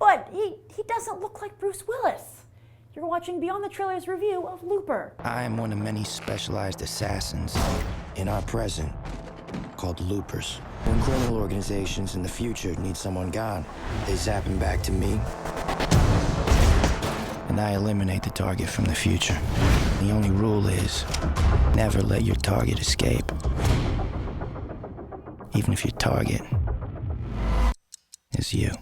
But he doesn't look like Bruce Willis. You're watching Beyond the Trailers review of Looper. I am one of many specialized assassins in our present called loopers. When criminal organizations in the future need someone gone, they zap him back to me, and I eliminate the target from the future. The only rule is never let your target escape, even if your target is you.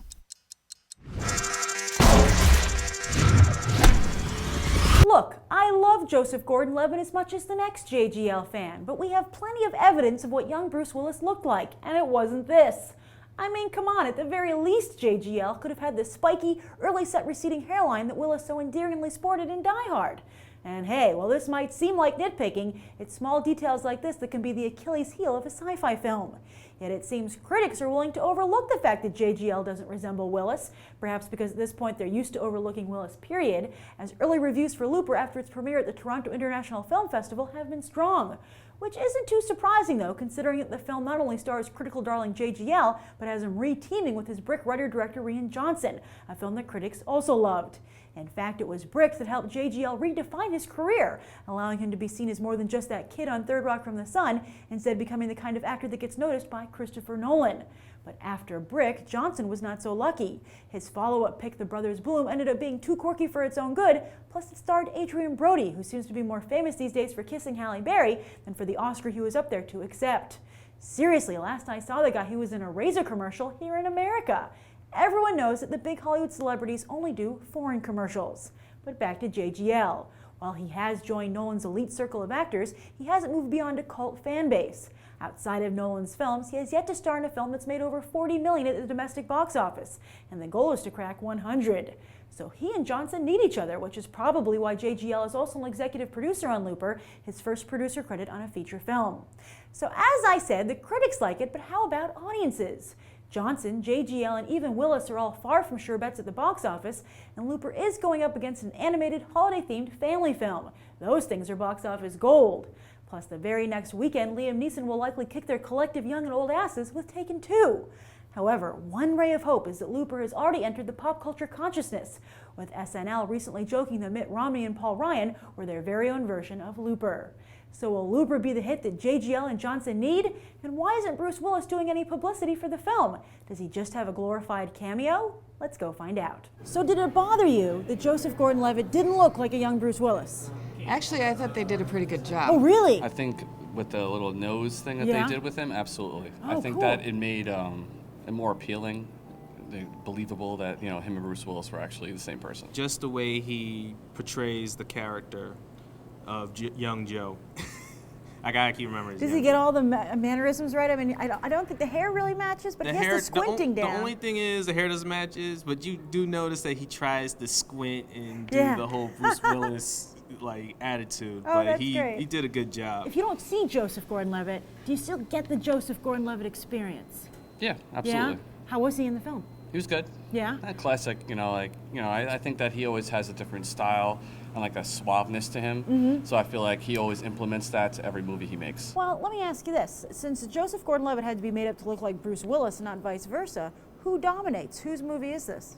Look, I love Joseph Gordon-Levitt as much as the next JGL fan, but we have plenty of evidence of what young Bruce Willis looked like, and it wasn't this. I mean, come on, at the very least, JGL could have had the spiky, early set receding hairline that Willis so endearingly sported in Die Hard. And hey, while this might seem like nitpicking, it's small details like this that can be the Achilles heel of a sci-fi film. Yet it seems critics are willing to overlook the fact that JGL doesn't resemble Willis, perhaps because at this point they're used to overlooking Willis, period, as early reviews for Looper after its premiere at the Toronto International Film Festival have been strong. Which isn't too surprising though, considering that the film not only stars critical darling JGL, but has him re-teaming with his Brick writer-director Rian Johnson, a film that critics also loved. In fact, it was Brick that helped JGL redefine his career, allowing him to be seen as more than just that kid on Third Rock from the Sun, instead becoming the kind of actor that gets noticed by Christopher Nolan. But after Brick, Johnson was not so lucky. His follow-up pick, The Brothers Bloom, ended up being too quirky for its own good, plus it starred Adrian Brody, who seems to be more famous these days for kissing Halle Berry than for the Oscar he was up there to accept. Seriously, last I saw the guy, he was in a razor commercial here in America. Everyone knows that the big Hollywood celebrities only do foreign commercials. But back to JGL. While he has joined Nolan's elite circle of actors, he hasn't moved beyond a cult fan base. Outside of Nolan's films, he has yet to star in a film that's made over $40 million at the domestic box office, and the goal is to crack 100. So he and Johnson need each other, which is probably why JGL is also an executive producer on Looper, his first producer credit on a feature film. So as I said, the critics like it, but how about audiences? Johnson, JGL, and even Willis are all far from sure bets at the box office, and Looper is going up against an animated, holiday-themed family film. Those things are box office gold. Plus, the very next weekend, Liam Neeson will likely kick their collective young and old asses with Taken 2. However, one ray of hope is that Looper has already entered the pop culture consciousness, with SNL recently joking that Mitt Romney and Paul Ryan were their very own version of Looper. So will Looper be the hit that JGL and Johnson need? And why isn't Bruce Willis doing any publicity for the film? Does he just have a glorified cameo? Let's go find out. So did it bother you that Joseph Gordon-Levitt didn't look like a young Bruce Willis? Actually, I thought they did a pretty good job. Oh, really? I think with the little nose thing that Yeah. they did with him, absolutely. Oh, I think cool. that it made it more appealing, believable that him and Bruce Willis were actually the same person. Just the way he portrays the character of young Joe. I gotta keep remembering. Does he get all the mannerisms right? I mean, I don't think the hair really matches, but he has the squinting down. The only thing is the hair doesn't match, but you do notice that he tries to squint and do Yeah. the whole Bruce Willis attitude. Oh, but that's he great. did a good job. If you don't see Joseph Gordon-Levitt, do you still get the Joseph Gordon-Levitt experience? Yeah, absolutely. Yeah? How was he in the film? He was good. Yeah? That classic, I think that he always has a different style and like a suaveness to him. Mm-hmm. So I feel like he always implements that to every movie he makes. Well, let me ask you this. Since Joseph Gordon-Levitt had to be made up to look like Bruce Willis and not vice versa, who dominates? Whose movie is this?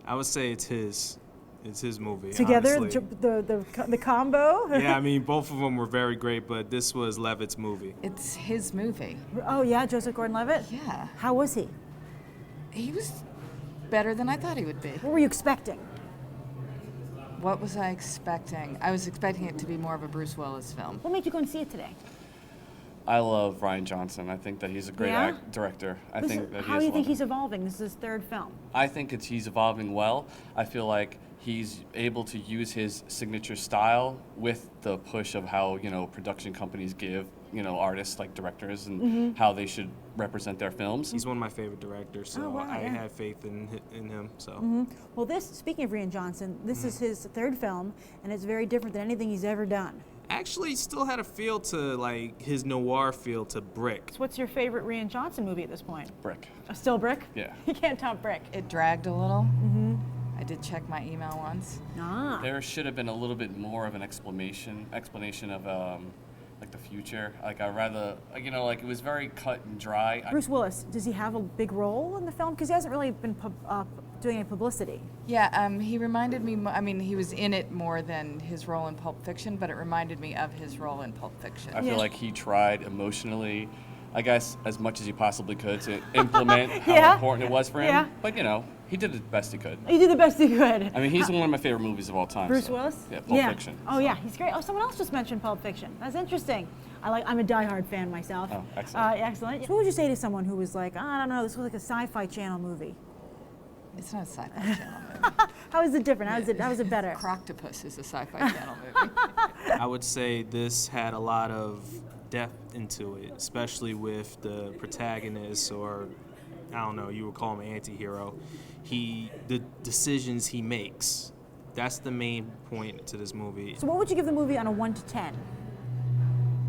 I would say it's his. It's his movie. Together, honestly. the combo? Yeah, I mean, both of them were very great, but this was Levitt's movie. It's his movie. Oh, yeah, Joseph Gordon-Levitt? Yeah. How was he? He was better than I thought he would be. What were you expecting? What was I expecting? I was expecting it to be more of a Bruce Willis film. What made you go and see it today? I love Rian Johnson. I think that he's a great Yeah? director. I How think do that you think wonderful. he's evolving? This is his third film. I think he's evolving well. I feel like he's able to use his signature style with the push of how production companies give artists like directors and how they should represent their films. He's one of my favorite directors, so Oh, wow, I yeah. have faith in him. So. Well, speaking of Rian Johnson, this is his third film, and it's very different than anything he's ever done. Actually, still had a feel to his noir feel to Brick. So what's your favorite Rian Johnson movie at this point? Brick. Still Brick? Yeah. You can't top Brick. It dragged a little. I did check my email once. Ah. There should have been a little bit more of an explanation of like the future. Like I rather, it was very cut and dry. Bruce Willis, does he have a big role in the film? Because he hasn't really been doing any publicity. Yeah, he reminded me, I mean, he was in it more than his role in Pulp Fiction, but it reminded me of his role in Pulp Fiction. I feel like he tried emotionally, I guess, as much as he possibly could to implement how important it was for him. Yeah. But, you know, he did the best he could. He did the best he could. I mean, he's one of my favorite movies of all time. Bruce so- Willis? Yeah, Pulp Fiction. Oh, yeah, he's great. Oh, someone else just mentioned Pulp Fiction. That's interesting. I'm a diehard fan myself. Oh, excellent. Excellent. So what would you say to someone who was like, I don't know, this was like a Sci-Fi Channel movie? It's not a Sci-Fi Channel movie. How is it different? How is it better? Croctopus is a Sci-Fi Channel movie. I would say this had a lot of depth into it, especially with the protagonist, or I don't know, you would call him an anti-hero. The decisions he makes, that's the main point to this movie. So what would you give the movie on a 1 to 10?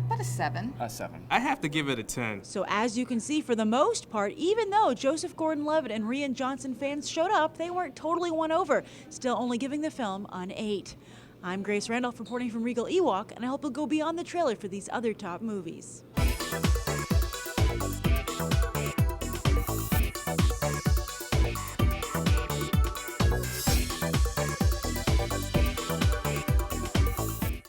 About a 7. A 7. I have to give it a 10. So as you can see, for the most part, even though Joseph Gordon-Levitt and Rian Johnson fans showed up, they weren't totally won over, still only giving the film an 8. I'm Grace Randolph reporting from Regal Ewok, and I hope you'll go beyond the trailer for these other top movies.